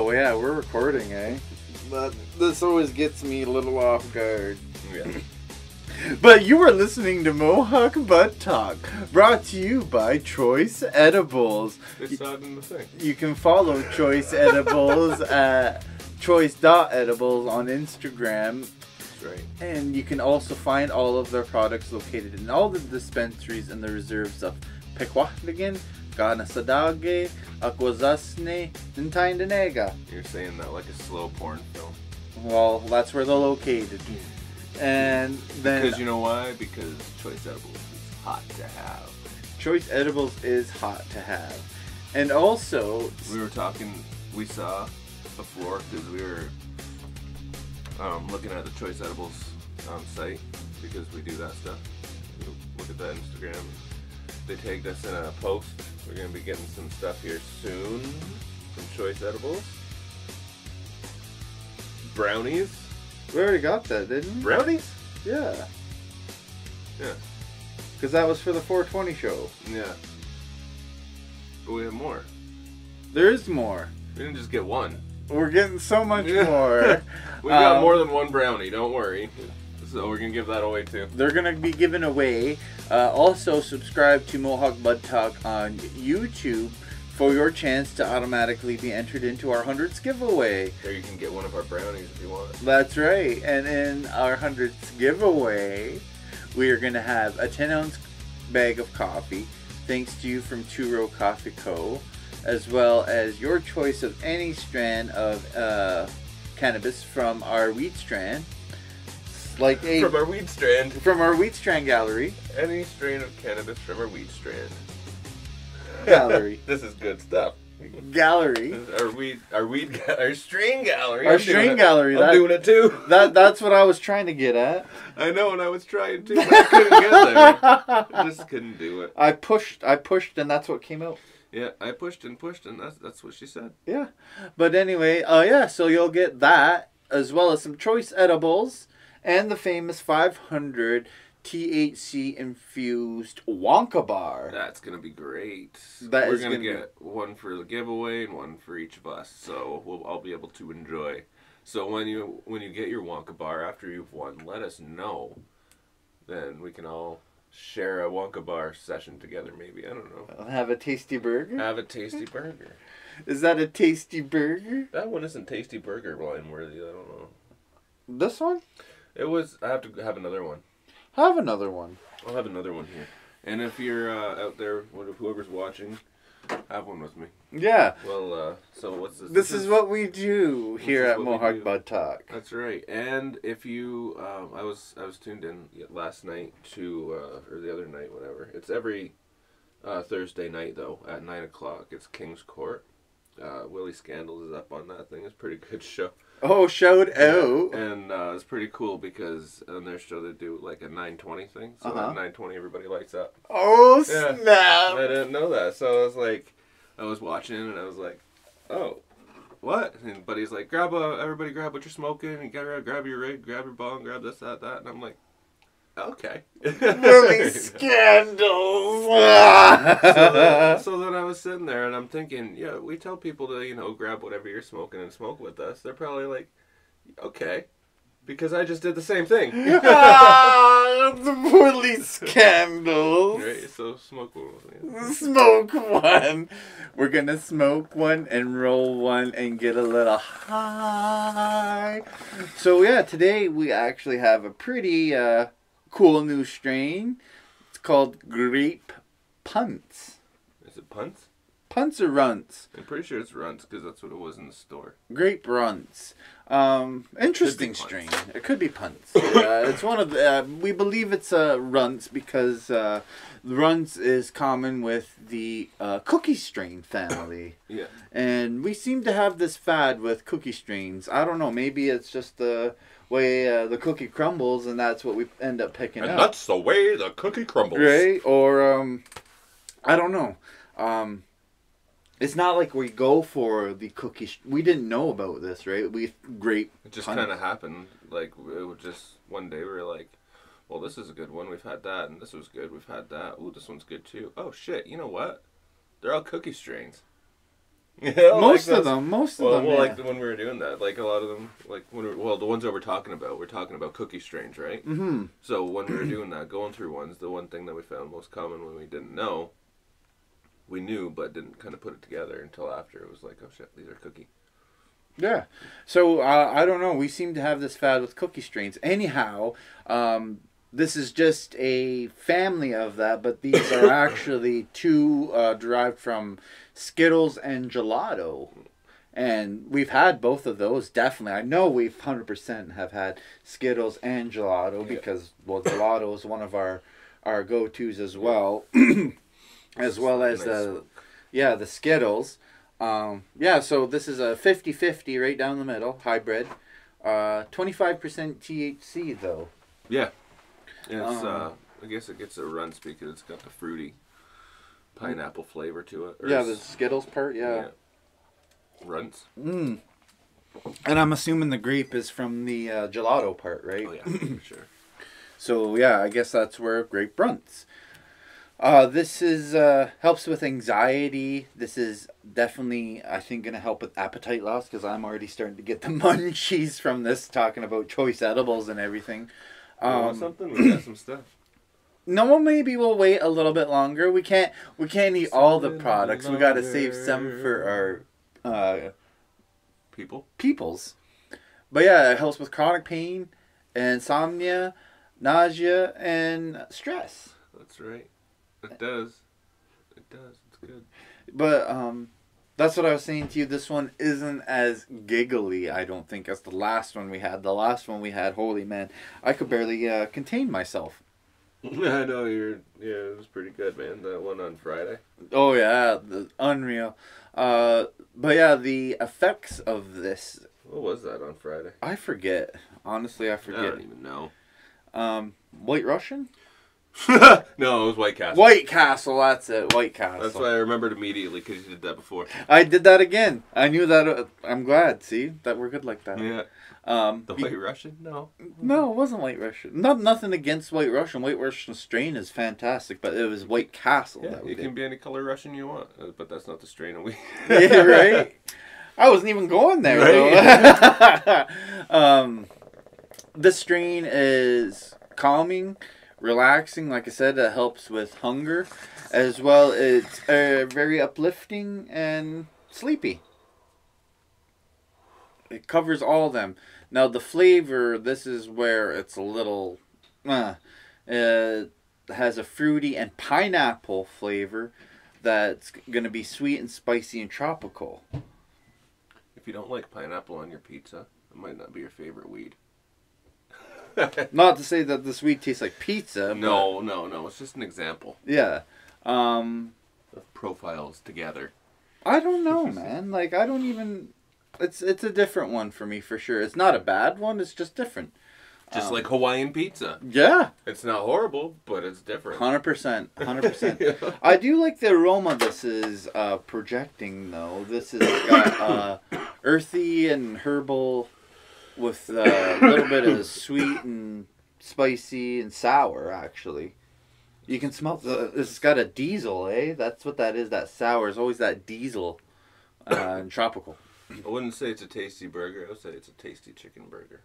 Oh yeah, we're recording, eh? But this always gets me a little off guard. Yeah. But you are listening to Mohawk Butt Talk, brought to you by Choice Edibles. It's not in the thing. You can follow Choice Edibles at choice.edibles on Instagram. That's right. And you can also find all of their products located in all the dispensaries and the reserves of Pequotligan, Ganasadage, Akwesasne, and Tyndonega. You're saying that like a slow porn film. Well, that's where they're located. And then Because you know why? Because Choice Edibles is hot to have. Choice Edibles is hot to have. And also, We saw before, because we were looking at the Choice Edibles site, because we do that stuff. We look at that Instagram. They tagged us in a post. We're going to be getting some stuff here soon from Choice Edibles. Brownies. we already got that, didn't we? Brownies? Yeah. Yeah. Because that was for the 420 show. Yeah. But we have more. There is more. We didn't just get one. We're getting so much Yeah. more. We got more than one brownie, don't worry. So we're going to give that away too. They're going to be given away. Also, subscribe to Mohawk Bud Talk on YouTube for your chance to automatically be entered into our 100th giveaway. Or you can get one of our brownies if you want. That's right. And in our 100th giveaway, we are going to have a 10-ounce bag of coffee, thanks to you from Two Row Coffee Co., as well as your choice of any strand of cannabis from our wheat strand. Like From our weed strand. from our wheat strand gallery. Any strain of cannabis from our weed strand. Gallery. This is good stuff. Gallery. This is our strain gallery. Our I'm doing strain it. gallery. I'm doing it too. That's what I was trying to get at. I know, and I was trying to, but I couldn't get there. I just couldn't do it. I pushed, and that's what came out. Yeah, I pushed, and that's what she said. Yeah. But anyway, so you'll get that, as well as some Choice Edibles, and the famous 500 THC infused Wonka bar. That's gonna be great. That We're is gonna gonna get one for the giveaway and one for each of us, so we'll all be able to enjoy. So when you get your Wonka bar after you've won, let us know. Then we can all share a Wonka bar session together. Maybe, I don't know. I'll have a tasty burger. Have a tasty burger. Is that a tasty burger? That one isn't tasty burger line worthy. I don't know. This one? It was. I have to have another one. Have another one. I'll have another one here. And if you're out there, whoever's watching, have one with me. Yeah. Well, so what's this? This is what we do here is at what we Mohawk do. Bud Talk. That's right. And if you, I was tuned in last night to, or the other night, whatever. It's every Thursday night though at 9 o'clock. It's King's Court. Willie Scandals is up on that thing. It's a pretty good show. Oh, shout out. And it's pretty cool because on their show they do like a 9:20 thing. So at 9:20 everybody lights up. Oh, Yeah. snap. I didn't know that. So I was like, I was watching and I was like, oh, what? And Buddy's like, everybody grab what you're smoking. You gotta grab your rig, grab your bong, grab this, that. And I'm like, okay. Willie Scandals. So then I was sitting there and I'm thinking, yeah, we tell people to, grab whatever you're smoking and smoke with us. They're probably like, okay. Because I just did the same thing. The Willie Scandals. Right, so smoke one with me. Smoke one. We're gonna smoke one and roll one and get a little high. So yeah, today we actually have a pretty cool new strain. It's called Grape Runtz. Is it Punts? Punts or Runtz? I'm pretty sure it's Runtz because that's what it was in the store. Grape Runtz. Interesting Could be strain. It could be Punts. It's one of the, we believe it's Runtz because Runtz is common with the cookie strain family. Yeah. And we seem to have this fad with cookie strains. I don't know. Maybe it's just the way the cookie crumbles and that's what we end up picking up. And that's the way the cookie crumbles. Right? Or, I don't know. It's not like we go for the cookie. We didn't know about this, right? Grape. It just kind of happened. Like, it was just one day we were like, well, this is a good one. We've had that, and this was good. We've had that. Ooh, this one's good too. Oh, shit. You know what? They're all cookie strains. Yeah, Most of them. Well, Yeah. like when we were doing that, like a lot of them, like the ones that we're talking about cookie strains, right? Mm-hmm. So when we were doing that, going through ones, the one thing that we found most common when we didn't know, we knew but didn't kind of put it together until after. It was like, oh shit, these are cookie. Yeah. So, I don't know. We seem to have this fad with cookie strains. Anyhow, this is just a family of that, but these are actually two derived from Skittles and Gelato. And we've had both of those, definitely. I know we've 100% have had Skittles and Gelato because, well, Gelato is one of our go-tos as well. As well as the Skittles. So this is a 50-50 right down the middle, hybrid. 25% THC, though. Yeah. It's, I guess it gets a Runtz because it's got the fruity pineapple flavor to it. Yeah, the Skittles part, yeah. Runtz. And I'm assuming the grape is from the gelato part, right? Oh, yeah, for sure. So, yeah, I guess that's where grape runs. This is helps with anxiety. This is definitely, I think, going to help with appetite loss because I'm already starting to get the munchies from this, talking about choice edibles and everything. Something? We got some stuff. No, maybe we'll wait a little bit longer. We can't eat all the products. We got to save some for our peoples. But yeah, it helps with chronic pain, insomnia, nausea, and stress. That's right. It does. It does. It's good. But that's what I was saying to you. This one isn't as giggly, I don't think, as the last one we had. The last one we had, holy man, I could barely contain myself. I know it was pretty good, man. That one on Friday. Oh yeah, unreal. But yeah, the effects of this. What was that on Friday? I forget. Honestly, I forget. I don't even know. White Russian? No, it was White Castle. White Castle, that's it. White Castle. That's why I remembered immediately because you did that before. I did that again. I knew that. I'm glad. See that we're good like that. Yeah. The White Russian? No. No, it wasn't White Russian. Nothing against White Russian. White Russian strain is fantastic, but it was White Castle. Yeah, it can be any color Russian you want, but that's not the strain of wheat. Yeah, right. I wasn't even going there. Right? Though. This strain is calming, relaxing. Like I said, it helps with hunger, as well. It's very uplifting and sleepy. It covers all of them. Now the flavor, this is where it's a little, it has a fruity and pineapple flavor that's going to be sweet and spicy and tropical. If you don't like pineapple on your pizza, it might not be your favorite weed. Not to say that this weed tastes like pizza. No. It's just an example. Yeah. Of profiles together. I don't know, man. Like, I don't even... It's a different one for me, for sure. It's not a bad one. It's just different. Just like Hawaiian pizza. Yeah. It's not horrible, but it's different. 100%. 100%. Yeah. I do like the aroma this is projecting, though. This has got earthy and herbal with a little bit of sweet and spicy and sour, actually. You can smell it's got a diesel, eh? That's what that is. That sour is always that diesel and tropical. I wouldn't say it's a tasty burger. I would say it's a tasty chicken burger.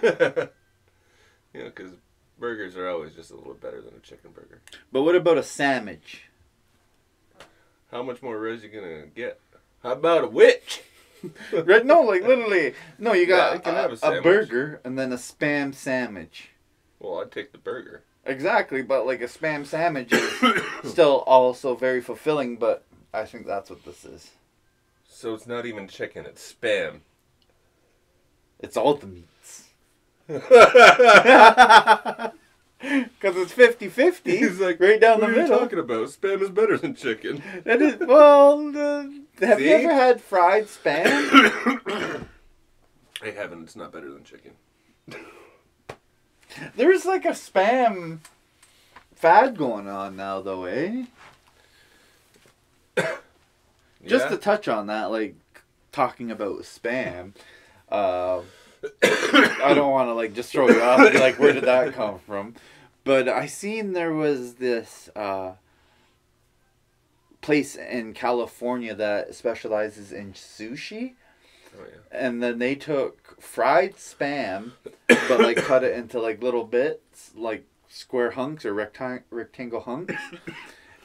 You know, because burgers are always just a little bit better than a chicken burger. But what about a sandwich? How much more red are you going to get? How about a witch? Right? No, like literally. No, you got a burger and then a Spam sandwich. Well, I'd take the burger. Exactly, but like a Spam sandwich is still also very fulfilling, but I think that's what this is. So it's not even chicken, it's Spam. It's all the meats. Because it's 50-50. He's like, right down the middle. What are you talking about? Spam is better than chicken. It is, well, have you ever had fried Spam? I haven't. It's not better than chicken. There's like a Spam fad going on now, though, eh? Just to touch on that, like, talking about Spam, I don't want to, like, just throw you off and be like, where did that come from? But I seen there was this place in California that specializes in sushi. Oh yeah. And then they took fried spam, but like cut it into like little bits, like square hunks or rectangle hunks,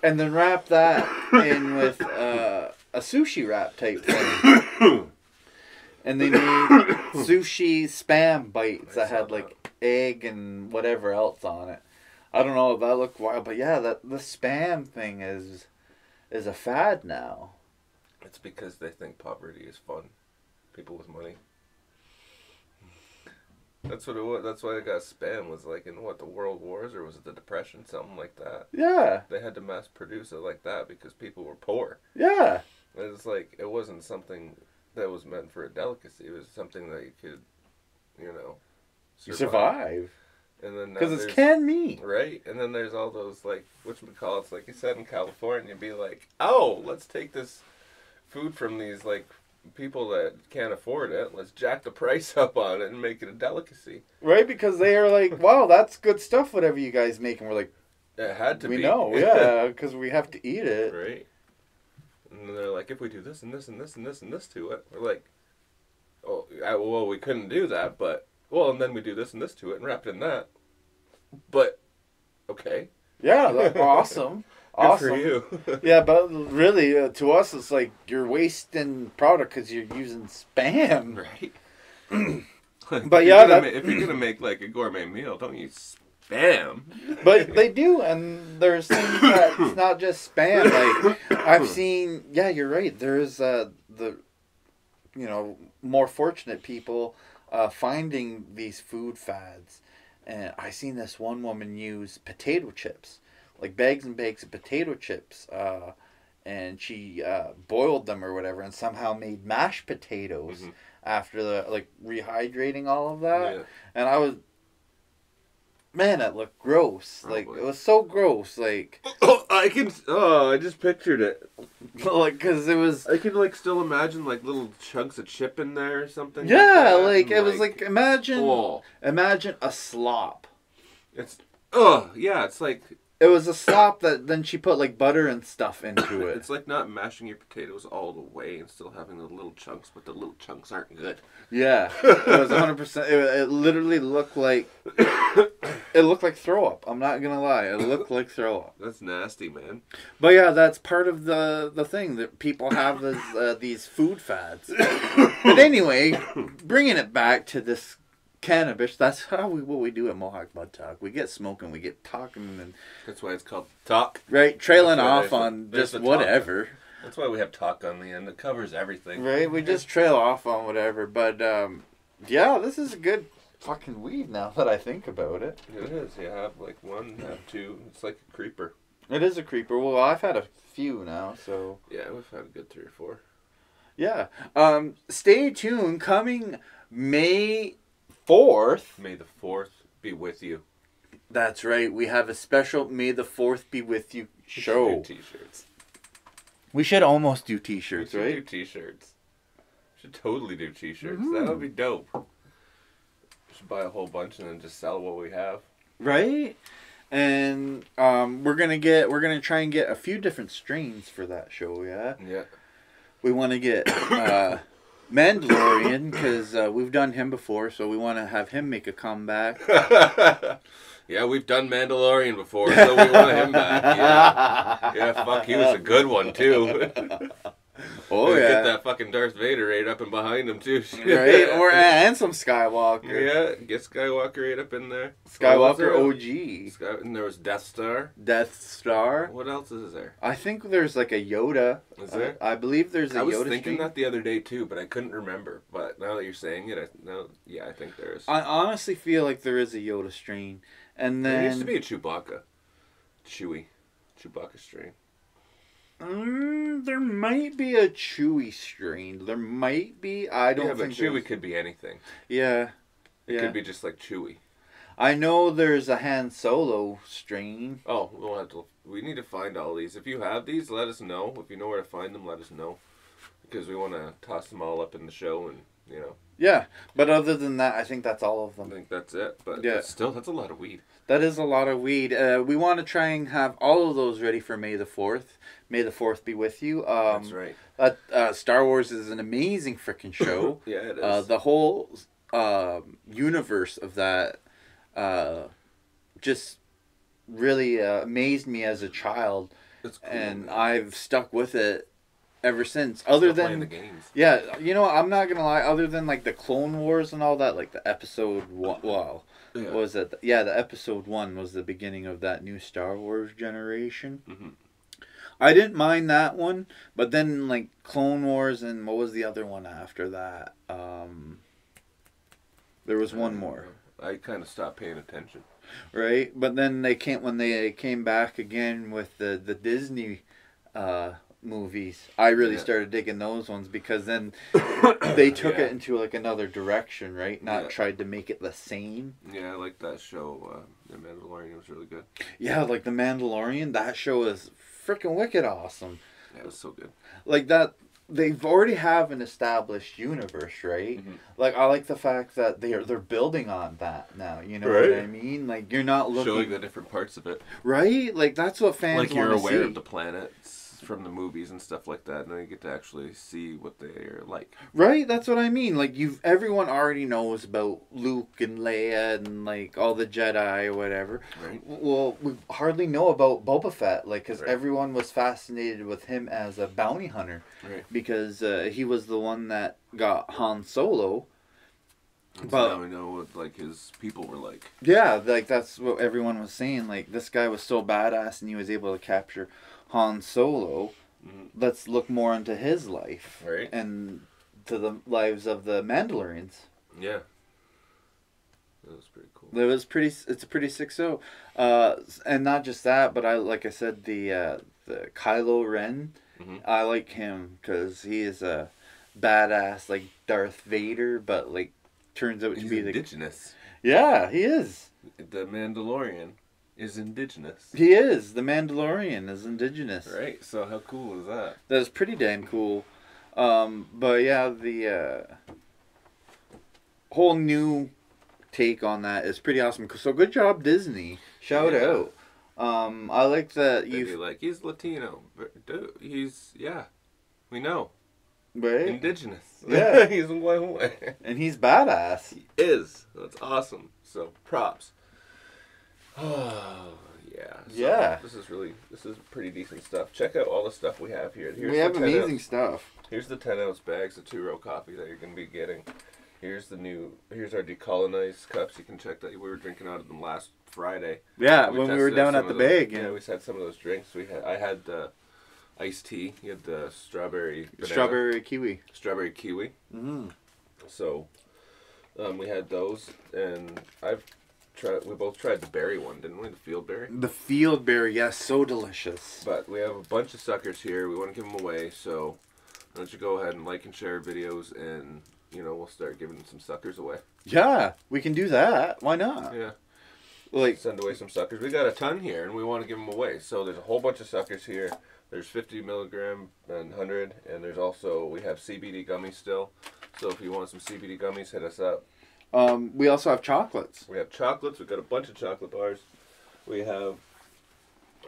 and then wrap that in with a sushi wrap type thing. And they made sushi spam bites that had like egg and whatever else on it. I don't know if that looked wild, but yeah, the spam thing is a fad now. It's because they think poverty is fun. People with money. That's what it was. That's why I got spam. Was like in what, the World Wars, or was it the Depression, something like that? Yeah. They had to mass produce it like that because people were poor. Yeah. And it's like it wasn't something that was meant for a delicacy. It was something that you could, you know, survive. And then because it's canned meat, right? And then there's all those like whatchamacallits, like you said in California, be like, oh, let's take this food from these like people that can't afford it. Let's jack the price up on it and make it a delicacy, right? Because they are like, wow, that's good stuff. Whatever you guys make, and we're like, it had to be. We know, yeah, because we have to eat it, right? And they're like, if we do this and this and this and this and this to it, we're like, oh, well, we couldn't do that, but, well, and then we do this and this to it and wrap it in that. But, okay. Yeah, that's awesome. Good awesome. for you. Yeah, but really, to us, it's like you're wasting product because you're using spam. Right. But yeah, if you're going to make like a gourmet meal, don't use spam. But they do, and there's things that it's not just spam. Like I've seen, yeah, you're right. There's the, you know, more fortunate people finding these food fads, and I seen this one woman use potato chips, like bags and bags of potato chips, and she boiled them or whatever, and somehow made mashed potatoes after the like rehydrating all of that, and I was. Man, that looked gross. Like, it was so gross. Like, I just pictured it. Like, because it was. I can, like, still imagine, like, little chunks of chip in there or something. Yeah, like it was like, imagine a slop. It's, yeah, it's like. It was a slop that then she put, like, butter and stuff into it. It's like not mashing your potatoes all the way and still having the little chunks, but the little chunks aren't good. Yeah, it was 100%. It literally looked like. It looked like throw up. I'm not gonna lie. It looked like throw up. That's nasty, man. But yeah, that's part of the thing that people have these food fads. But anyway, bringing it back to this cannabis, that's what we do at Mohawk Bud Talk. We get smoking, we get talking, and that's why it's called talk. Right, trailing off on just whatever. That's why we have talk on the end. It covers everything. Right, we just trail off on whatever. But yeah, this is a good fucking weed now that I think about it. It is. You have like one, have two. It's like a creeper. It is a creeper. Well, I've had a few now, so. Yeah, we've had a good 3 or 4. Yeah. Stay tuned. Coming May 4th. May the 4th be with you. That's right. We have a special May the 4th be with you show. T-shirts. We should almost do T-shirts, right? We should do T-shirts. We should totally do T-shirts. That would be dope. We should buy a whole bunch and then just sell what we have. Right? And we're gonna try and get a few different strains for that show, yeah? Yeah. We want to get Mandalorian, because we've done him before, so we want to have him make a comeback. Yeah, we've done Mandalorian before, so we want him back. Yeah, fuck, he was a good one, too. Oh, yeah. Get that fucking Darth Vader right up and behind him, too. Right, and some Skywalker. Yeah, get Skywalker right up in there. Skywalker OG. And there was Death Star. Death Star. What else is there? I think there's like a Yoda. Is there? I believe there's a Yoda. I was thinking that the other day, too, but I couldn't remember. But now that you're saying it, I think there is. I honestly feel like there is a Yoda strain. And then there used to be a Chewbacca strain. There might be a Chewy strain. There might be. I don't think. But Chewy could be anything. Yeah. It could be just like Chewy. I know there's a Han Solo strain. Oh, we need to find all these. If you have these, let us know. If you know where to find them, let us know. because we want to toss them all up in the show and, you know. Yeah, but other than that, I think that's all of them. I think that's it, but Yeah. that's a lot of weed. That is a lot of weed. We want to try and have all of those ready for May the 4th. May the 4th be with you. That's right. Star Wars is an amazing freaking show. Yeah, it is. The whole universe of that just really amazed me as a child. It's cool, and man. I've stuck with it ever since. Other Still than playing the games. yeah, you know, I'm not gonna lie. Other than like the Clone Wars and all that, like the episode one. Well, Yeah. what was it? Yeah, the episode 1 was the beginning of that new Star Wars generation. Mm-hmm. I didn't mind that one, but then like Clone Wars and what was the other one after that? There was one more. I kind of stopped paying attention. Right, but then when they came back again with the Disney movies, I really started digging those ones because then they took it into like another direction, right? Not tried to make it the same. Yeah, I like that show. The Mandalorian was really good. Yeah, like the Mandalorian, that show is freaking wicked awesome. Yeah, it was so good. Like that. They've already have an established universe, right? Mm-hmm. Like I like the fact that they're building on that now. You know Right. what I mean? Like you're not looking Showing the different parts of it. right. Like that's what fans Like you're wanna aware see. of the planets from the movies and stuff like that, and then you get to actually see what they're like. Right, that's what I mean. Like everyone already knows about Luke and Leia and like all the Jedi or whatever. Right. Well, we hardly know about Boba Fett, like because Right. everyone was fascinated with him as a bounty hunter, Right. because he was the one that got Han Solo. And But- so now we know what like his people were like. Yeah, like that's what everyone was saying. Like this guy was so badass and he was able to capture Han Solo. Mhm. Let's look more into his life, Right. and to the lives of the Mandalorians. Yeah. That was pretty cool. It's a pretty sick show. And not just that, but like I said, the Kylo Ren, Mhm. I like him because he is a badass like Darth Vader, but like turns out to He's be indigenous. yeah, he is. The Mandalorian is indigenous. He is. The Mandalorian is indigenous. Right. So how cool is that? That is pretty damn cool. But yeah, the whole new take on that is pretty awesome. So good job, Disney. Shout Yeah. out. I like that They'd be you like, he's Latino. But dude, we know. right, Indigenous. Yeah. He's white. and he's badass. He is. That's awesome. So props. Oh yeah. So Yeah. This is pretty decent stuff. Check out all the stuff we have here. Here's We have the 10 amazing ounce, stuff. Here's the 10-ounce bags of 2-row coffee that you're gonna be getting. Here's our decolonized cups. You can check that. We were drinking out of them last Friday. Yeah, when we tested were out down some at of the those- bag. Yeah, we had some of those drinks. I had the iced tea. You had the strawberry Kiwi. strawberry kiwi. Mm. So we had those, and we both tried the berry one, didn't we? The field berry. The field berry, yes, so delicious. But we have a bunch of suckers here. We want to give them away, so why don't you go ahead and like and share videos, and we'll start giving some suckers away. Yeah, we can do that. Why not? Yeah. Like, Send away some suckers. We got a ton here, and we want to give them away. So there's a whole bunch of suckers here. There's 50 milligram and 100, and we have CBD gummies still. So if you want some CBD gummies, hit us up. we also have chocolates. We have chocolates. We've got a bunch of chocolate bars. We have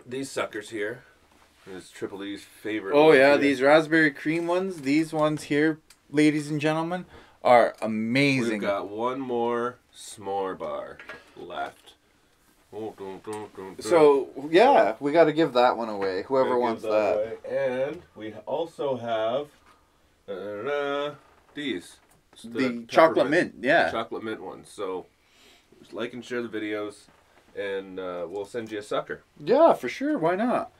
these suckers here. This is Triple E's favorite. Oh ones yeah, here. these raspberry cream ones. These ones here, ladies and gentlemen, are amazing. We've got one more s'more bar left. So yeah, we got to give that one away. Whoever Gotta wants give that. away. And we also have these. The chocolate mint, yeah. Chocolate mint ones. So just like and share the videos, and we'll send you a sucker. Yeah, for sure. Why not?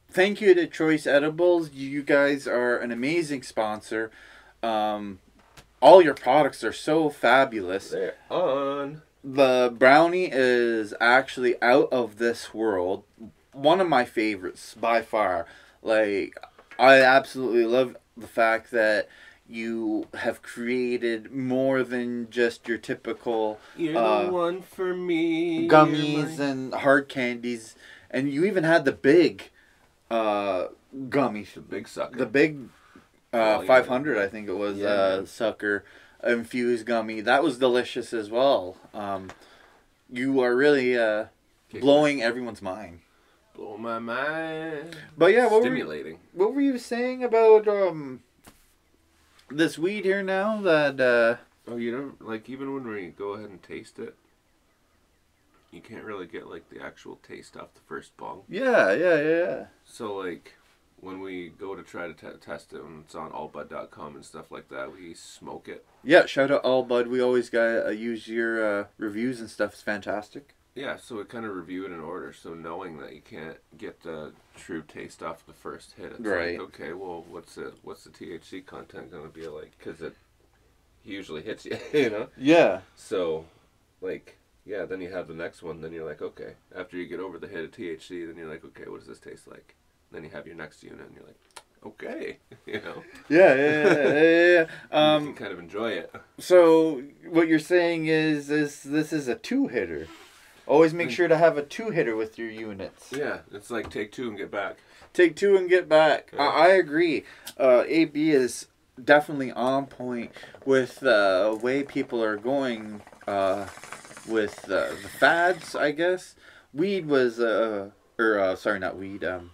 Thank you to Choice Edibles. You guys are an amazing sponsor. All your products are so fabulous. They're on. The brownie is actually out of this world. One of my favorites by far. Like, I absolutely love the fact that you have created more than just your typical You're the one for me. gummies and hard candies, and you even had the big gummies, The big sucker. the big 500, I think it was, sucker infused gummy. That was delicious as well. You are really blowing everyone's mind. Blow my mind. But yeah, stimulating. What were you saying about this weed here now? That oh, you don't like, even when we go ahead and taste it, you can't really get like the actual taste off the first bong. Yeah. So like, when we go to try to test it, when it's on allbud.com and stuff like that, we smoke it. Yeah, shout out Allbud. We always got use your reviews and stuff. It's fantastic. Yeah, so we kind of review it in order. So knowing that you can't get the true taste off the first hit, it's right. like, okay, well, what's the THC content going to be like? Because it usually hits you, you know? Yeah. So, like, yeah, then you have the next one. Then you're like, okay. After you get over the hit of THC, then you're like, okay, what does this taste like? Then you have your next unit, and you're like, okay, you know. Yeah. You can kind of enjoy it. So what you're saying is this is a 2-hitter. Always make sure to have a 2-hitter with your units. Yeah, it's like take 2 and get back. Take 2 and get back. I agree. AB is definitely on point with the way people are going with the fads, I guess. Weed was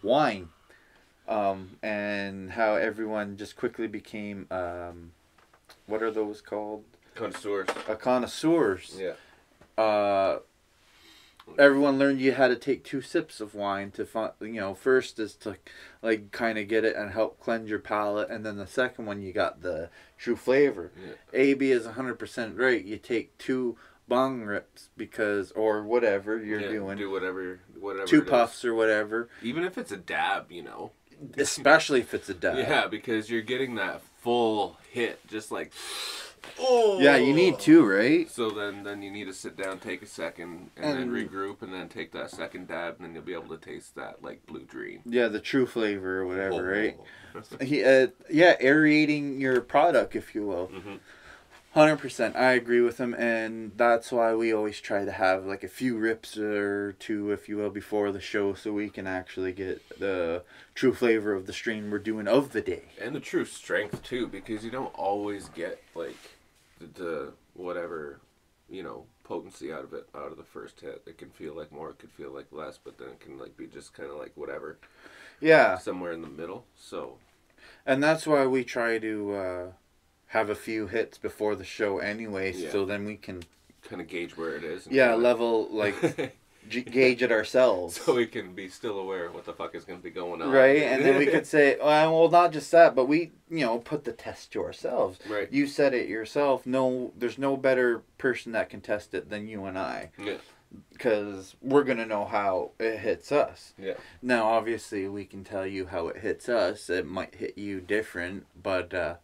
wine. And how everyone just quickly became, what are those called? Connoisseurs. Connoisseurs. Yeah. Everyone learned you had to take 2 sips of wine to find, first is to like kind of get it and help cleanse your palate, and then the second one you got the true flavor. Yeah. AB is 100% right. You take 2 bong rips or whatever you're doing. Do whatever. 2 puffs or whatever. Even if it's a dab, Especially if it's a dab. Yeah, because you're getting that full hit, just like, oh. Yeah, you need 2, right? So then you need to sit down, take a second, and then regroup, and then take that second dab, and then you'll be able to taste that, like, blue dream. Yeah, the true flavor or whatever, right? Aerating your product, if you will. Mm-hmm. 100%. I agree with him, and that's why we always try to have like a few rips or 2, if you will, before the show, so we can actually get the true flavor of the strain we're doing of the day. And the true strength, too, because you don't always get like the whatever, potency out of the first hit. It can feel like more, it could feel like less, but then it can like be just kind of like whatever. Yeah. Somewhere in the middle, so. And that's why we try to have a few hits before the show anyway, so then we can kind of gauge where it is. Level, like, gauge it ourselves. So we can be still aware of what the fuck is going to be going on. Right, and then we could say, well, not just that, but we, put the test to ourselves. Right. You said it yourself. No, there's no better person that can test it than you and I. Yeah. Because we're going to know how it hits us. Yeah. Now, obviously, we can tell you how it hits us. It might hit you different, but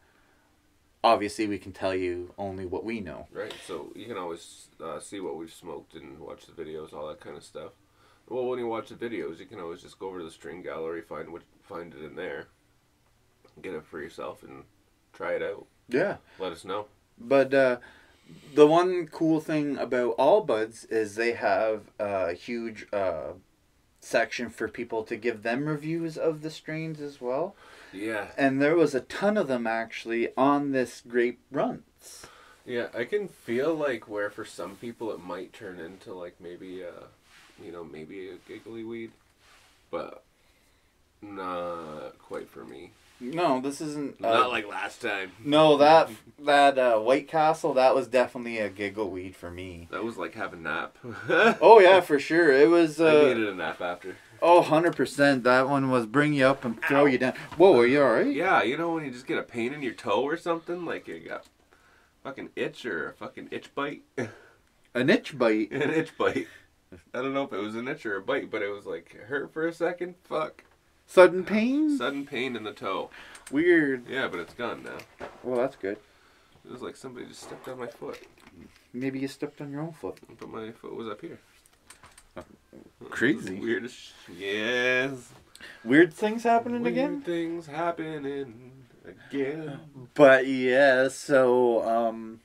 obviously we can tell you only what we know. Right, so you can always see what we've smoked and watch the videos, all that kind of stuff. Well, when you watch the videos, you can always just go over to the string gallery, find it in there, get it for yourself, and try it out. Yeah. Let us know. But the one cool thing about Allbuds is they have a huge section for people to give them reviews of the strains as well. Yeah. And there was a ton of them actually on this Grape Runtz. Yeah, I can feel like where for some people it might turn into like maybe maybe a giggly weed, but not quite for me. No, this isn't. Not like last time. No, that White Castle, that was definitely a giggle weed for me. That was like having a nap. Oh yeah, for sure. It was. I needed a nap after. Oh, 100%. That one was bring you up and throw you down. Whoa, are you alright? Yeah, when you just get a pain in your toe or something, like you got fucking itch or a fucking itch bite. An itch bite? An itch bite. I don't know if it was an itch or a bite, but it was like hurt for a second. Fuck. Sudden pain? Sudden pain in the toe. Weird. Yeah, but it's gone now. Well, that's good. It was like somebody just stepped on my foot. Maybe you stepped on your own foot. But my foot was up here. Crazy. Weirdest. Yes. Weird things happening again? Weird things happening again. But yeah, so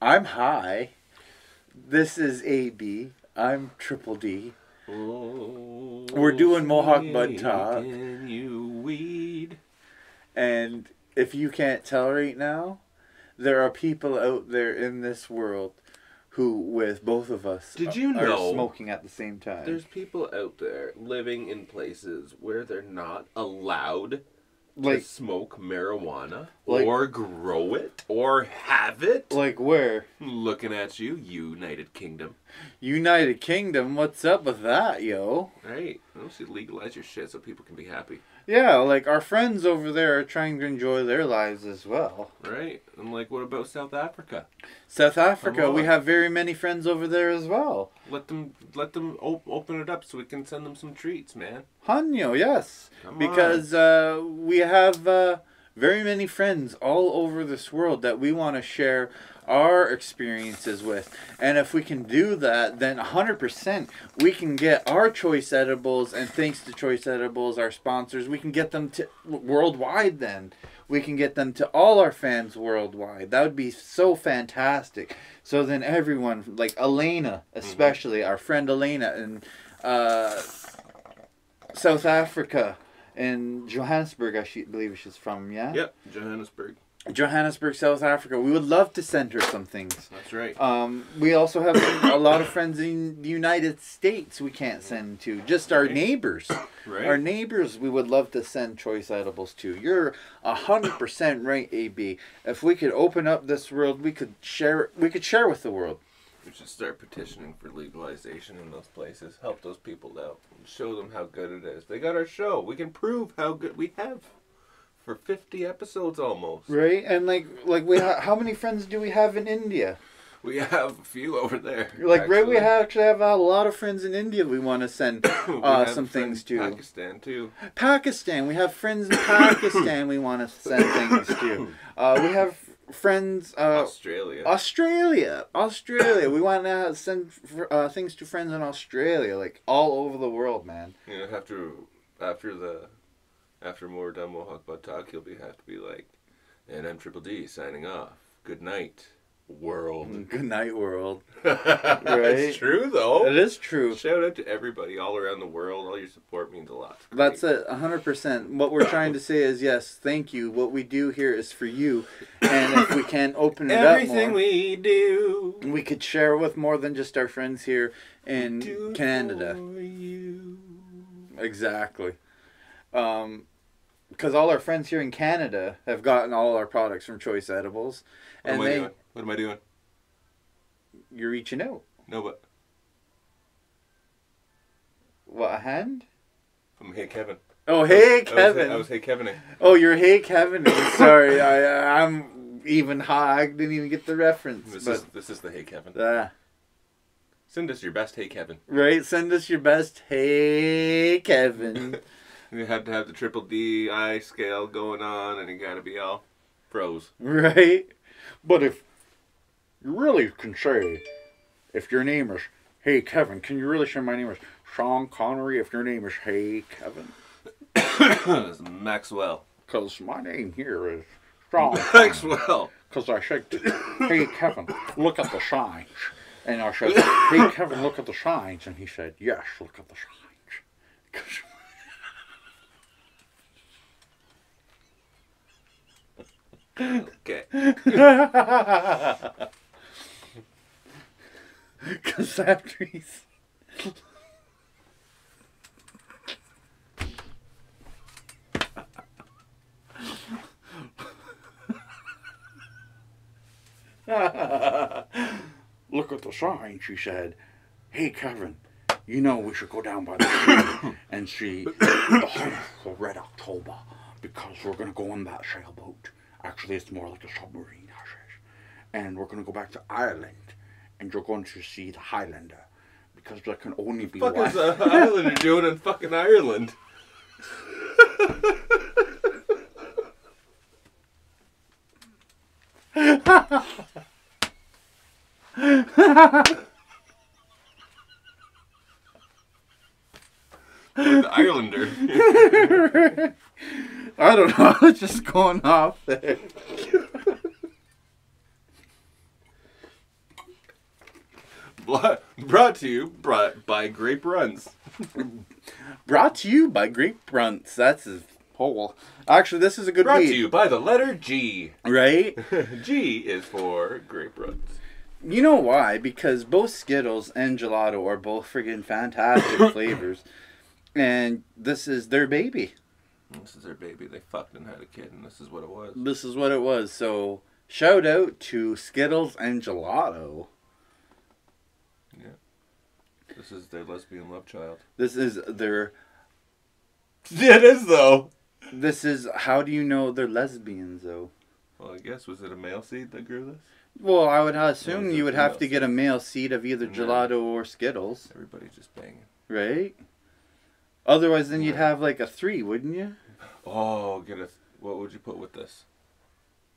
I'm high. This is AB. I'm Triple D. Oh, we're doing Mohawk Bud Talk. You weed. And if you can't tell right now, there are people out there in this world who, with both of us, Did you are know smoking at the same time. there's people out there living in places where they're not allowed like to smoke marijuana like- or grow it or have it? like where? Looking at you, United Kingdom. United Kingdom. What's up with that, yo? Right? Don't you legalize your shit so people can be happy? Yeah, like our friends over there are trying to enjoy their lives as well. Right? I'm like, what about South Africa? South Africa, Come we on. have very many friends over there as well. Let them open it up so we can send them some treats, man. Hanyo, yes. Come Because we have very many friends all over this world that we want to share our experiences with. And if we can do that, then 100% we can get our Choice Edibles, and thanks to Choice Edibles, our sponsors, we can get them to worldwide then. We can get them to all our fans worldwide. That would be so fantastic. So then everyone, like Elena, especially, our friend Elena in South Africa, in Johannesburg, believe she's from, yeah? Yep, Johannesburg. Johannesburg, South Africa. We would love to send her some things. That's right. We also have a lot of friends in the United States we can't send to. Just our neighbors. Right. Our neighbors we would love to send Choice Edibles to. You're 100% right, AB. If we could open up this world, we could share with the world. We should start petitioning for legalization in those places. Help those people out. Show them how good it is. They got our show. We can prove how good we have. For 50 episodes almost. Right? And like we how many friends do we have in India? We have a few over there. Like, actually. right, we actually have a lot of friends in India we want to send some things to. Pakistan, too. Pakistan. We have friends in Pakistan we want to send things to. We have friends... Australia. Australia. We want to send things to friends in Australia. Like, all over the world, man. You know, after more Dumb Mohawk Butt Talk, he'll have to be like, and I'm Triple D signing off. Good night, world. Good night, world. Right? It's true, though. It is true. Shout out to everybody all around the world. All your support means a lot. That's it, 100%. What we're trying to say is, yes, thank you. What we do here is for you. And if we can open it Everything up more, we do, we could share with more than just our friends here in do Canada. for you. Exactly. Because all our friends here in Canada have gotten all our products from Choice Edibles. What And am I doing? You're reaching out. No, but What, a hand? I'm Hey Kevin. Oh, hey, Kevin. I was Hey Kevining. Oh, you're Hey, Kevin. Sorry, I'm even high. I didn't even get the reference. This is the Hey Kevin. Send us your best Hey Kevin. Right? Send us your best Hey, Kevin. You have to have the triple DI scale going on, and you gotta be all pros. Right? But if you really can say, if your name is Hey Kevin, can you really say my name is Sean Connery if your name is Hey Kevin? It's Maxwell. Because my name here is Sean Maxwell. Because I said, hey Kevin, look at the signs. And I said, hey Kevin, look at the signs. And he said, yes, look at the signs. Okay. Because after he's... Look at the sign, she said. Hey Kevin, you know we should go down by the sea and see the wonderful Red October, because we're going to go on that sailboat. Actually, it's more like a submarine, I says. And we're going to go back to Ireland, and you're going to see the Highlander, because there can only be What one. is the Highlander doing in fucking Ireland? The Islander. I don't know, it's just going off there. Brought to you by Grape Runtz. Brought to you by Grape Runtz. That's Oh, well. Actually, this is a good Brought weed. to you by the letter G. Right? G is for Grape Runtz. You know why? Because both Skittles and Gelato are both friggin' fantastic flavors. And this is their baby. This is their baby. They fucked and had a kid, and this is what it was. This is what it was. So, shout out to Skittles and Gelato. Yeah. This is their lesbian love child. This is their... It is, though. This is... How do you know they're lesbians, though? Well, I guess, was it a male seed that grew this? Well, I would assume Or you was would it have female to get a seed? male seed of either And then- Gelato or Skittles. Everybody's just banging. Right? Otherwise, then you'd Yeah. have like a 3, wouldn't you? Oh, what would you put with this?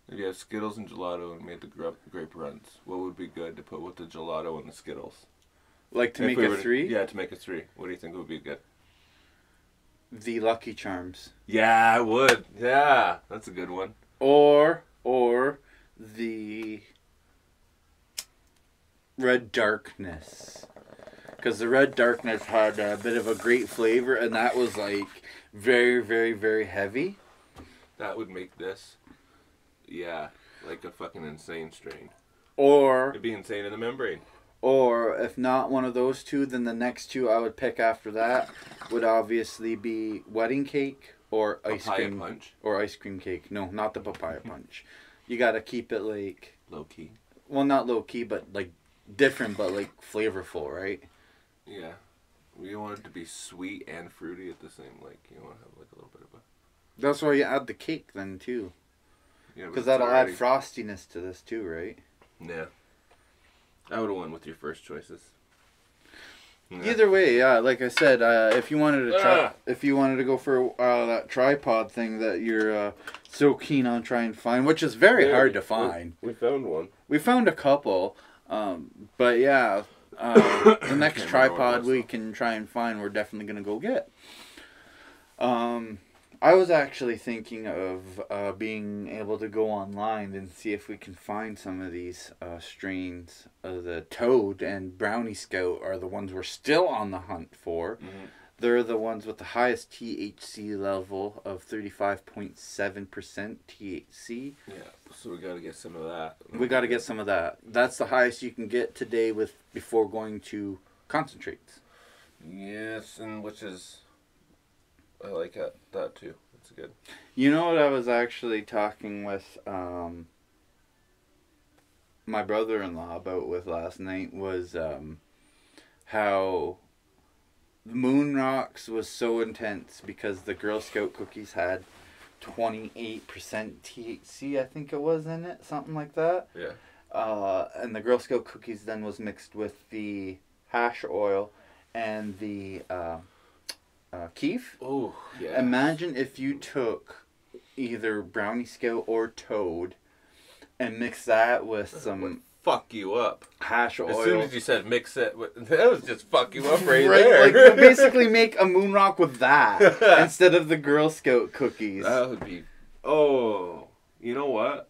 If you have Skittles and Gelato and made the Grape Runtz, what would be good to put with the Gelato and the Skittles? Like to If make we a were to- 3? Yeah, to make a 3. What do you think would be good? The Lucky Charms. Yeah, I would. Yeah, that's a good one. Or the Red Darkness. Because the Red Darkness had a bit of a great flavor, and that was like very, very, very heavy. That would make this, yeah, like a fucking insane strain. Or It'd be insane in the membrane. if not one of those two, then the next two I would pick after that would obviously be wedding cake or ice Papaya cream punch. or ice cream cake. No, not the papaya punch. You gotta keep it like, Low key. well, not low key, but like different, but like flavorful, right? Yeah. You want it to be sweet and fruity at the same, like, you want to have like a little bit of a... That's why you add the cake then too, Yeah, but because it's that'll already- add frostiness to this too, right? Yeah. I would have went with your first choices. Yeah. Either way, yeah. Like I said, if you wanted to try, Ah. if you wanted to go for that tripod thing that you're so keen on trying to find, which is very Yeah, hard to find. We found one. We found a couple, but yeah, the next Can't remember what it tripod was, we though. can try and find, we're definitely gonna go get. I was actually thinking of being able to go online and see if we can find some of these strains. The Toad and Brownie Scout are the ones we're still on the hunt for. Mm-hmm. They're the ones with the highest THC level of 35.7% THC. Yeah, so we got to get some of that. We got to get some of that. That's the highest you can get today before going to concentrates. Yes, and which is... I like that too. That's good. You know what I was actually talking with my brother-in-law about with last night was how the Moon Rocks was so intense because the Girl Scout cookies had 28% THC, I think it was, in it, something like that. Yeah. And the Girl Scout cookies then was mixed with the hash oil and the keef. Oh, yeah. Imagine if you took either Brownie Scout or Toad and mixed that with some Fuck you up. hash oil. As soon as you said mix it, that was just fuck you up right, Right, there. like we'll basically make a moon rock with that instead of the Girl Scout cookies. That would be... Oh, you know what?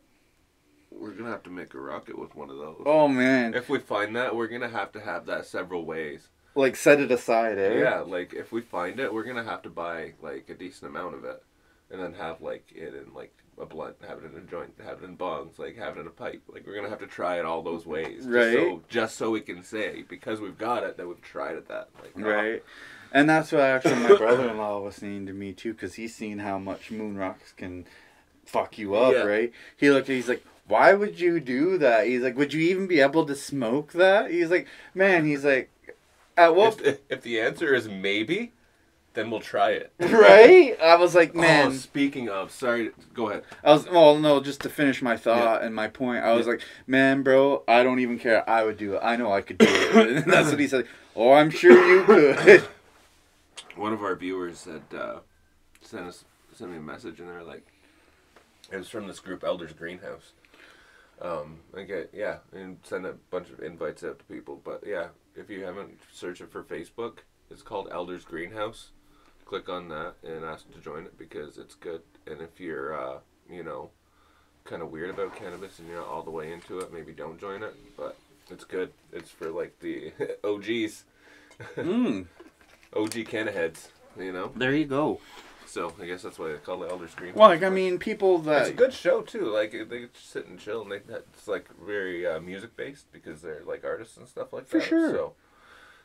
We're going to have to make a rocket with one of those. Oh man. If we find that, we're going to have that several ways. Like set it aside, eh? Yeah, like if we find it, we're going to have to buy like a decent amount of it. And then have like it in like a blunt, have it in a joint, have it in bongs, like have it in a pipe. Like we're going to have to try it all those ways. Right. Just so we can say, because we've got it, that we've tried it that. Like, Right. And that's what actually my brother-in-law was saying to me too, because he's seen how much moon rocks can fuck you up, Yeah. right? He's like, why would you do that? He's like, would you even be able to smoke that? He's like, man, he's like, at what... If the answer is maybe, then we'll try it. Right? I was like, man... Oh, speaking of, sorry, go ahead. Just to finish my thought and my point, I was like, man, bro, I don't even care. I would do it. I know I could do it. And that's what he said. Oh, I'm sure you could. One of our viewers had sent me a message, and they're like, it was from this group, Elders Greenhouse. And send a bunch of invites out to people. But yeah, if you haven't, search it for Facebook. It's called Elders Greenhouse. Click on that and ask to join it because it's good. And if you're, kind of weird about cannabis and you're not all the way into it, maybe don't join it. But it's good. It's for like the OGs. OG canna heads, you know? There you go. So I guess that's why they call it Elder Screen. Well, like, I mean, people It's that... a good show too. Like they just sit and chill, and it's like very music based because they're like artists and stuff like that. For sure. So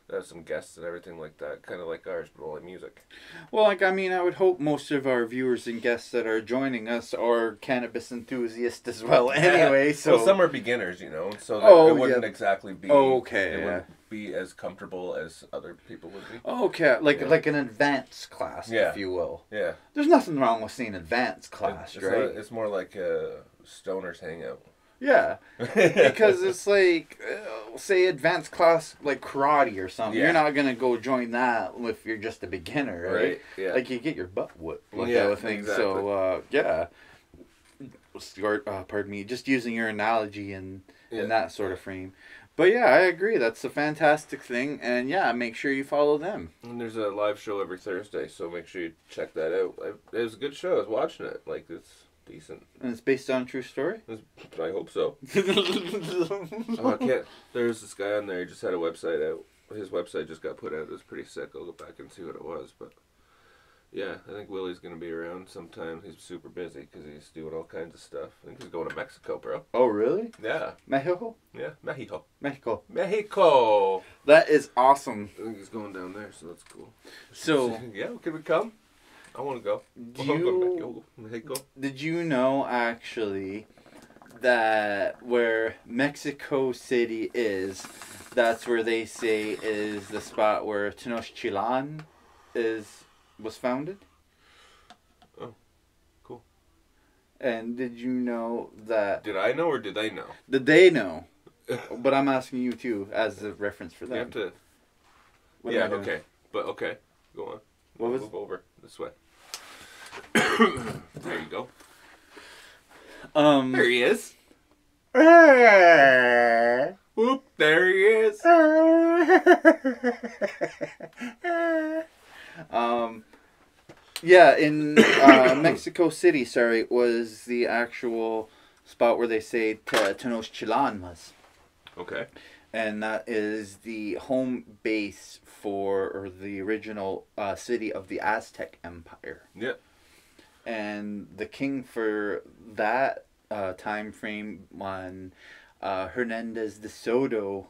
there's some guests and everything like that, kind of like ours, but only music. Well, like, I mean, I would hope most of our viewers and guests that are joining us are cannabis enthusiasts as well anyway, so... Well, some are beginners, you know, so it wouldn't exactly be... Okay, it wouldn't be as comfortable as other people would be. Okay, like an advanced class, if you will. Yeah. There's nothing wrong with saying advanced class, right? It's more like a stoner's hangout. Yeah, because it's like, say, advanced class, like karate or something. Yeah. You're not going to go join that if you're just a beginner, right? Yeah. Like, you get your butt whooped with yeah, that thing. Exactly. So, pardon me, just using your analogy in that sort of frame. But yeah, I agree. That's a fantastic thing. And yeah, make sure you follow them. And there's a live show every Thursday, so make sure you check that out. It was a good show. I was watching it. Like, it's decent. And it's based on a true story? I hope so. I can't. There's this guy on there. He just had a website out. His website just got put out. It was pretty sick. I'll go back and see what it was. But yeah, I think Willie's going to be around sometime. He's super busy because he's doing all kinds of stuff. I think he's going to Mexico, bro. Oh, really? Yeah. Mexico? Yeah, Mexico. Mexico. That is awesome. I think he's going down there, so that's cool. So, yeah, can we come? I want to go. Mexico. Did you know, actually, that where Mexico City is, that's where they say is the spot where Tenochtitlan was founded? Oh, cool. And did you know that... Did I know or did they know? Did they know? But I'm asking you, too, as a reference for them. You have to... What yeah, okay. But, okay. Go on. What was... Move over this way. There you go. There he is. Whoop, there he is. Yeah, in Mexico City, was the actual spot where they say Tenochtitlan was. Okay. And that is the home base or the original city of the Aztec Empire. Yep. And the king for that time frame when Hernandez de Soto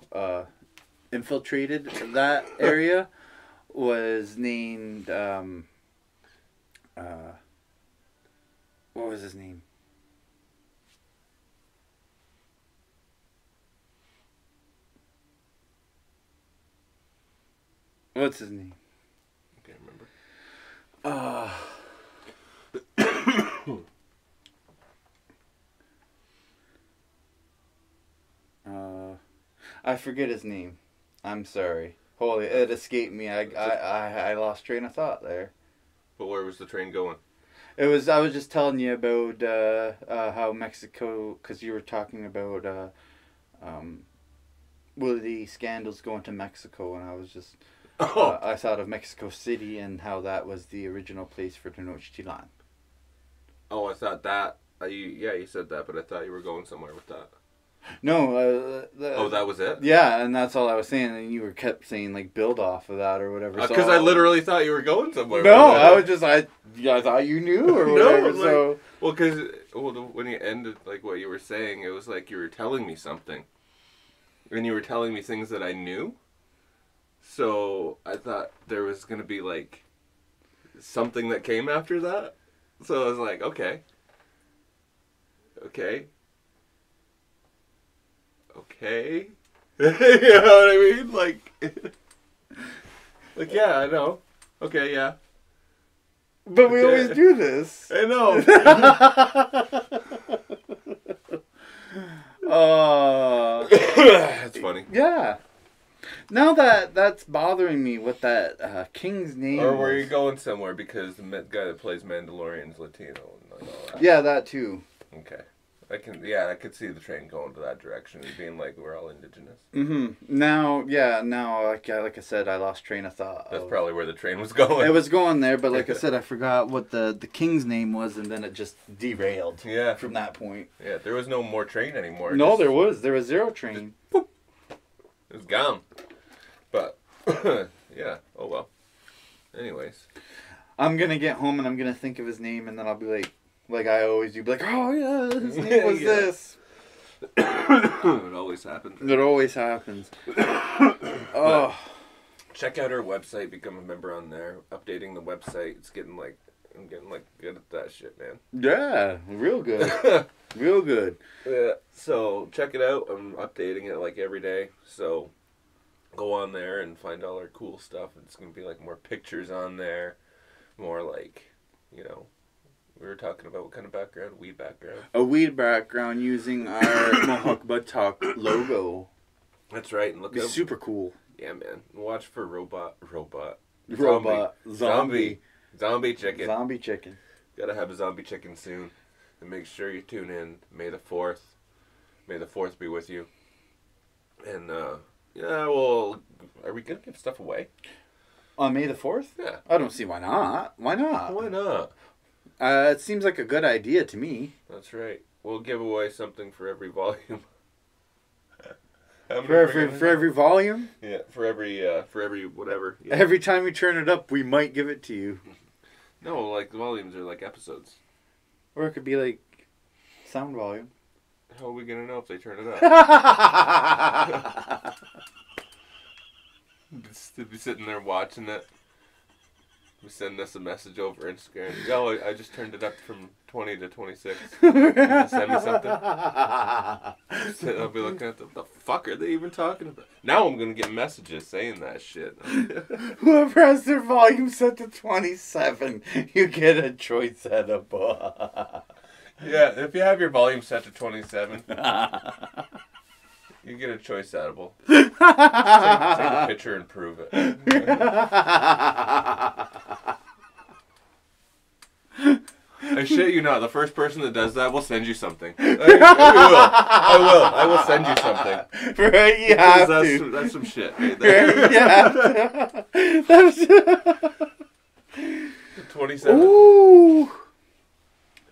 infiltrated that area was named... what was his name? What's his name? I can't remember. I forget his name. I'm sorry. Holy, it escaped me. I lost train of thought there. But where was the train going? I was just telling you about how Mexico, because you were talking about will the scandals going to Mexico, and I was just I thought of Mexico City and how that was the original place for Tenochtitlan. Oh, I thought that you said that, but I thought you were going somewhere with that. No, that was it? Yeah, and that's all I was saying, and you kept saying like build off of that or whatever. Because I literally thought you were going somewhere. No, I thought you knew or whatever. No, because when you ended like what you were saying, it was like you were telling me something, and you were telling me things that I knew. So I thought there was gonna be like something that came after that. So I was like, okay. You know what I mean? Like yeah, I know. Okay, yeah. But we always do this. I know. That's funny. Yeah. Now that's bothering me with that king's name. Or were you going somewhere because the guy that plays Mandalorian's Latino and all that? Yeah, that too. Okay. I could see the train going to that direction and being like, we're all indigenous. Mm-hmm. Now, like I said, I lost train of thought. That's probably where the train was going. It was going there, but like I said, I forgot what the king's name was, and then it just derailed. Yeah. From that point. Yeah, there was no more train anymore. No, there was zero train. Just, it was gone. But yeah, oh well. Anyways. I'm gonna get home and I'm gonna think of his name, and then I'll be like I always do, be like, oh yeah, his name was this. It always happens. It always happens. Oh. Check out our website. Become a member on there. Updating the website. I'm getting good at that shit, man. Yeah, real good. Real good. Yeah. So check it out. I'm updating it like every day. So go on there and find all our cool stuff. It's gonna be like more pictures on there, more like, you know. We were talking about what kind of background? Weed background. A weed background using our Mohawk Bud Talk logo. That's right. And look at super cool. Yeah, man. Watch for Zombie chicken. Zombie chicken. Gotta have a zombie chicken soon. And make sure you tune in. May the 4th. May the 4th be with you. And, yeah, well, are we gonna give stuff away? On May the 4th? Yeah. I don't see why not. Why not? Why not? It seems like a good idea to me. That's right. We'll give away something for every volume. For every volume? Yeah, for every whatever. Yeah. Every time we turn it up, we might give it to you. No, like the volumes are like episodes. Or it could be like sound volume. How are we gonna know if they turn it up? They'd be sitting there watching it. We send us a message over Instagram. Oh, I just turned it up from 20 to 26. Send me something. I'll be looking at the fuck are they even talking about? Now I'm gonna get messages saying that shit. Whoever has their volume set to 27, you get a choice edible. Yeah, if you have your volume set to 27, you get a choice edible. Take a picture and prove it. I shit you not. The first person that does that will send you something. I will send you something. Right, you have to. That's some shit right there. Right, you have to. 27. Ooh.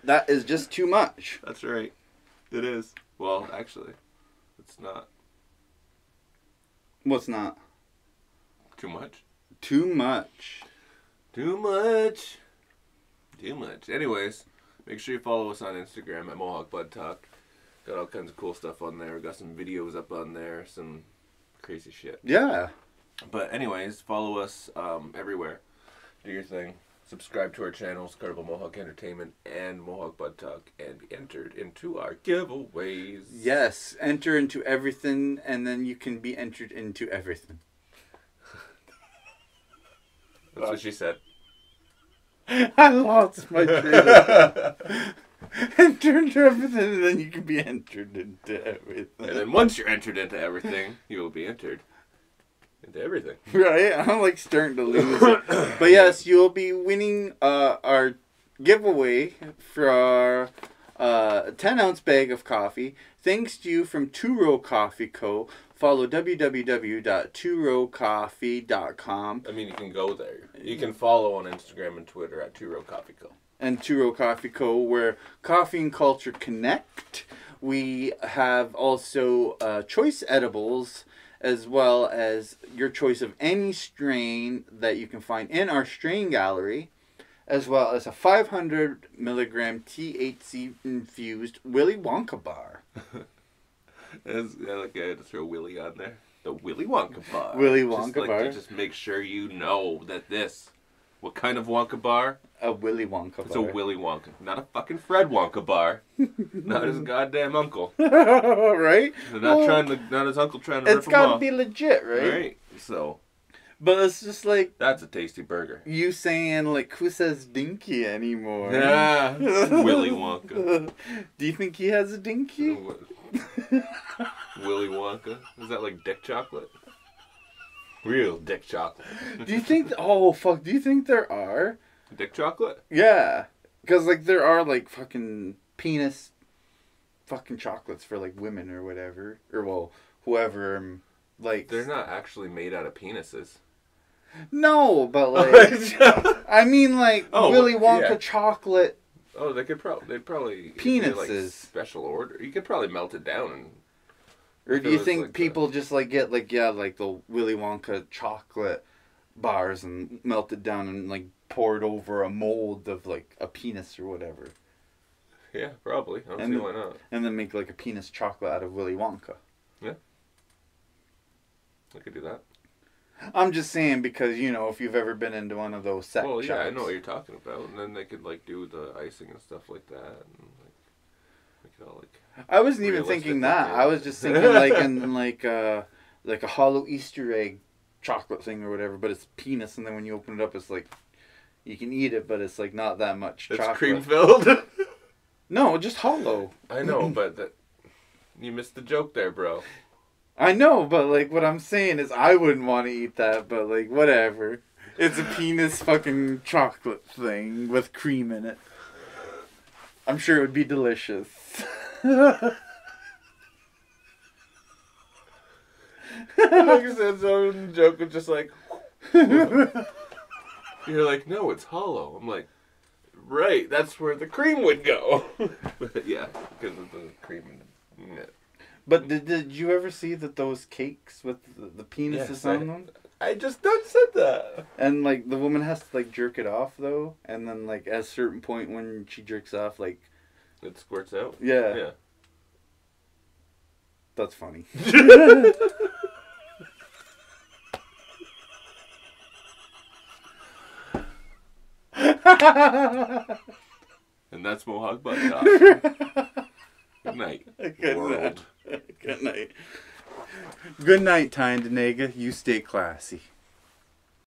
That is just too much. That's right. It is. Well, actually, it's not. What's not? Too much? Too much. Too much. Too much. Anyways, make sure you follow us on Instagram at Mohawk Bud Talk. Got all kinds of cool stuff on there. We got some videos up on there. Some crazy shit. Yeah. But anyways, follow us everywhere. Do your thing. Subscribe to our channels, Carnival Mohawk Entertainment and Mohawk Bud Talk, and be entered into our giveaways. Yes, enter into everything, and then you can be entered into everything. That's what she said. I lost my train of thought. Enter into everything, and then you can be entered into everything. And then once you're entered into everything, you will be entered into everything. Right? I'm like starting to lose it. But yes, you'll be winning our giveaway for our 10-ounce bag of coffee. Thanks to you from Two Row Coffee Co. Follow www.tworowcoffee.com. I mean, you can go there. You can follow on Instagram and Twitter at Two Row Coffee Co. And Two Row Coffee Co., where coffee and culture connect. We have also choice edibles, as well as your choice of any strain that you can find in our strain gallery, as well as a 500 milligram THC infused Willy Wonka bar. I had to throw Willy on there. The Willy Wonka bar. Willy Wonka bar. To just make sure you know that what kind of Wonka bar? A Willy Wonka bar. It's a Willy Wonka. Not a fucking Fred Wonka bar. Not his goddamn uncle. Right? Not his uncle trying to rip him off. It's gotta be legit, right? Right. So. But it's just like... That's a tasty burger. You saying, like, who says dinky anymore? Yeah. Willy Wonka. Do you think he has a dinky? Willy Wonka? Is that like dick chocolate? Real dick chocolate. Do you think... Oh, fuck. Do you think there are? Dick chocolate? Yeah. Because, like, there are, like, fucking penis fucking chocolates for, like, women or whatever. Or, well, whoever, like... They're not actually made out of penises. No, but, like... I mean, like, Willy Wonka chocolate... Oh, they'd probably penises. Like special order. You could probably melt it down and. Or do you think like people just like get like the Willy Wonka chocolate bars and melt it down and like pour it over a mold of like a penis or whatever. Yeah, probably. I don't see why not. And then make like a penis chocolate out of Willy Wonka. Yeah. I could do that. I'm just saying because, you know, if you've ever been into one of those sex shops. I know what you're talking about. And then they could like do the icing and stuff like that. And like, make it all like... I wasn't even thinking that. I was just thinking like in like a hollow Easter egg chocolate thing or whatever, but it's penis, and then when you open it up, it's like you can eat it, but it's like not that much chocolate. It's cream filled. No, just hollow. I know, but you missed the joke there, bro. I know, but like what I'm saying is I wouldn't want to eat that, but like whatever. It's a penis fucking chocolate thing with cream in it. I'm sure it would be delicious. Like I said, so the joke was just like, you're like, no, it's hollow. I'm like, right, that's where the cream would go. But yeah, because of the cream in it. But did you ever see that those cakes with the penises on them? I just don't said that. And like the woman has to like jerk it off though, and then like at a certain point when she jerks off, like it squirts out. Yeah. Yeah. That's funny. And that's Mohawk Butt Talk. Good night, world. Good night. Good night, Tyne Denega. You stay classy.